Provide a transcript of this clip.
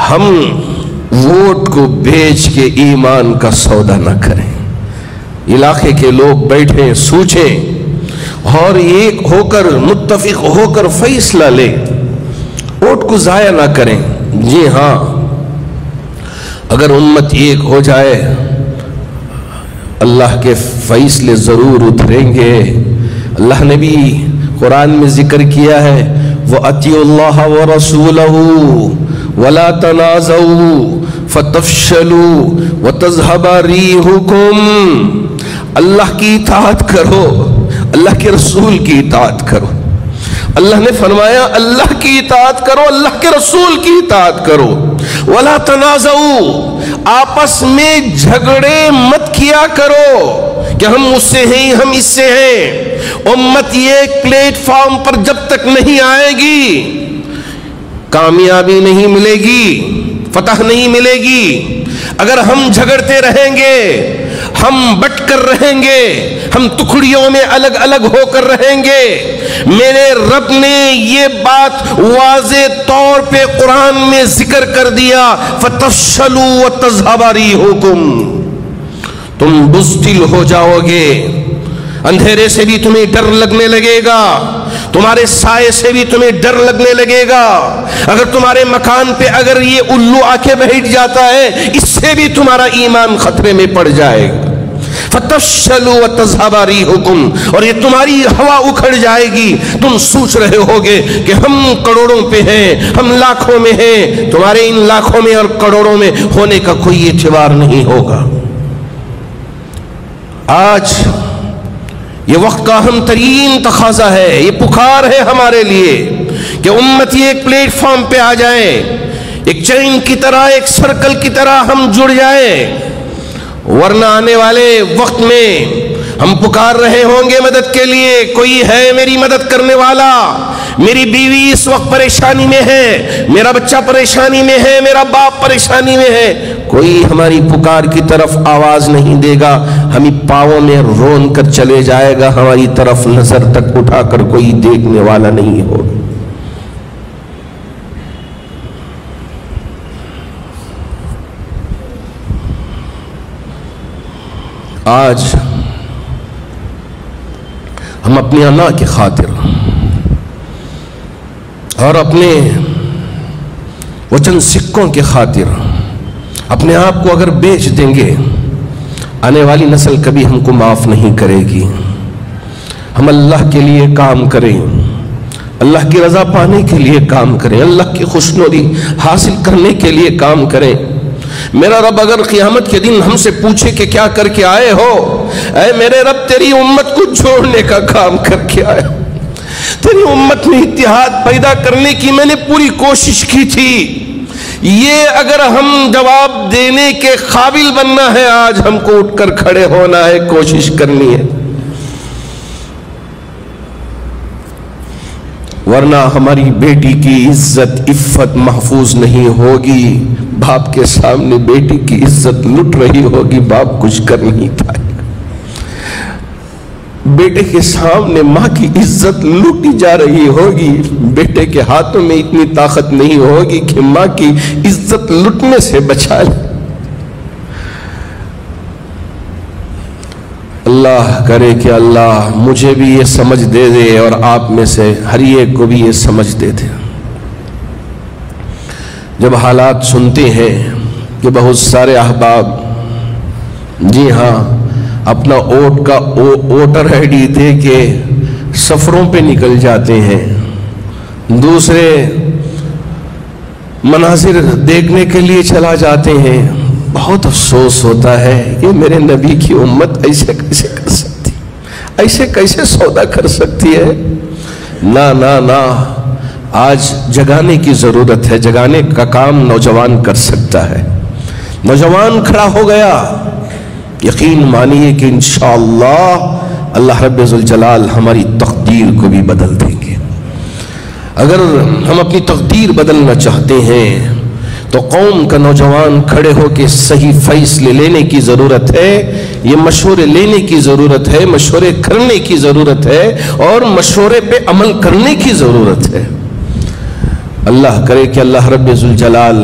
ہم ووٹ کو بیچ کے ایمان کا سودا نہ کریں. علاقے کے لوگ بیٹھیں سوچیں اور ایک ہو کر متفق ہو کر فیصلہ لیں. ووٹ کو ضائع نہ کریں. جی ہاں، اگر امت ایک ہو جائے اللہ کے فیصلے ضرور اتریں گے. اللہ نے بھی قرآن میں ذکر کیا ہے وَأَطِيعُوا اللَّهَ وَرَسُولَهُ وَلَا تَنَازَعُوا فَتَفْشَلُوا وَتَذْهَبَ رِيحُكُمْ. اللہ کی اطاعت کرو، اللہ کے رسول کی اطاعت کرو. اللہ نے فرمایا اللہ کی اطاعت کرو، اللہ کے رسول کی اطاعت کرو. وَلَا تَنَازَعُوا، آپس میں جھگڑے مت کیا کرو کہ ہم اس سے ہیں ہم اس سے ہیں. امت یہ ایک پلیٹ فارم پر جب تک نہیں آئے گی کامیابی نہیں ملے گی، فتح نہیں ملے گی. اگر ہم جھگڑتے رہیں گے، ہم بٹ کر رہیں گے، ہم ٹکڑیوں میں الگ الگ ہو کر رہیں گے. میرے رب نے یہ بات واضح طور پہ قرآن میں ذکر کر دیا فَتَفْشَلُوا وَتَذْهَبَ رِيحُكُمْ. تم بزدل ہو جاؤ گے، اندھیرے سے بھی تمہیں ڈر لگنے لگے گا، تمہارے سائے سے بھی تمہیں ڈر لگنے لگے گا. اگر تمہارے مکان پہ اگر یہ الو آ کے بیٹھ جاتا ہے اس سے بھی تمہارا ایمان خطرے میں پڑ جائے گا. فَتَفْشَلُوا وَتَذْهَبَ رِيحُكُمْ، اور یہ تمہاری ہوا اکھڑ جائے گی. تم سوچ رہے ہوگے کہ ہم کروڑوں پہ ہیں، ہم لاکھوں میں ہیں. تمہارے ان لاکھوں میں اور کروڑوں میں ہونے کا کوئی اعتبار نہیں ہوگا. آج یہ وقت کا اہم ترین تقاضا ہے، یہ پکار ہے ہمارے لیے کہ امت یہ ایک پلیٹ فارم پہ آ جائے، ایک چین کی طرح، ایک سرکل کی طرح ہم جڑ جائیں. ورنہ آنے والے وقت میں ہم پکار رہے ہوں گے مدد کے لیے، کوئی ہے میری مدد کرنے والا. میری بیوی اس وقت پریشانی میں ہے، میرا بچہ پریشانی میں ہے، میرا باپ پریشانی میں ہے. کوئی ہماری پکار کی طرف آواز نہیں دے گا، ہمیں پاؤں میں رون کر چلے جائے گا، ہماری طرف نظر تک اٹھا کر کوئی دیکھنے والا نہیں ہوگا. آج ہم اپنی انا کی خاطر اور اپنے وہ چند سکوں کی خاطر اپنے آپ کو اگر بیچ دیں گے، آنے والی نسل کبھی ہم کو معاف نہیں کرے گی. ہم اللہ کے لیے کام کریں، اللہ کی رضا پانے کے لیے کام کریں، اللہ کی خوشنودی حاصل کرنے کے لیے کام کریں. میرا رب اگر قیامت کے دن ہم سے پوچھے کہ کیا کر کے آئے ہو، اے میرے رب تیری امت کو جوڑنے کا کام کر کے آئے، تیری امت میں اتحاد پیدا کرنے کی میں نے پوری کوشش کی تھی. یہ اگر ہم جواب دینے کے قابل بننا ہے، آج ہم کو اٹھ کر کھڑے ہونا ہے، کوشش کرنی ہے. ورنہ ہماری بیٹی کی عزت عفت محفوظ نہیں ہوگی. باپ کے سامنے بیٹی کی عزت لٹ رہی ہوگی، باپ کچھ کر نہیں پائے گا. بیٹے کے سامنے ماں کی عزت لوٹی جا رہی ہوگی، بیٹے کے ہاتھوں میں اتنی طاقت نہیں ہوگی کہ ماں کی عزت لٹنے سے بچا لے. اللہ کرے کہ اللہ مجھے بھی یہ سمجھ دے دے اور آپ میں سے ہر ایک کو بھی یہ سمجھ دے دے. جب حالات سنتے ہیں کہ بہت سارے احباب، جی ہاں، اپنا ووٹر آئی ڈی دے کے سفروں پہ نکل جاتے ہیں، دوسرے مناظر دیکھنے کے لیے چلا جاتے ہیں. بہت افسوس ہوتا ہے کہ میرے نبی کی امت ایسے کیسے کر سکتی، ایسے کیسے سودا کر سکتی ہے. نہ نہ نہ، آج جگانے کی ضرورت ہے. جگانے کا کام نوجوان کر سکتا ہے. نوجوان کھڑا ہو گیا، یقین مانیے کہ انشاءاللہ اللہ رب ذوالجلال ہماری تقدیر کو بھی بدل دیں گے. اگر ہم اپنی تقدیر بدلنا چاہتے ہیں تو قوم کا نوجوان کھڑے ہو کے صحیح فیصلے لینے کی ضرورت ہے. یہ مشورے لینے کی ضرورت ہے، مشورے کرنے کی ضرورت ہے اور مشورے پہ عمل کرنے کی ضرورت ہے. اللہ کرے کہ اللہ رب ذوالجلال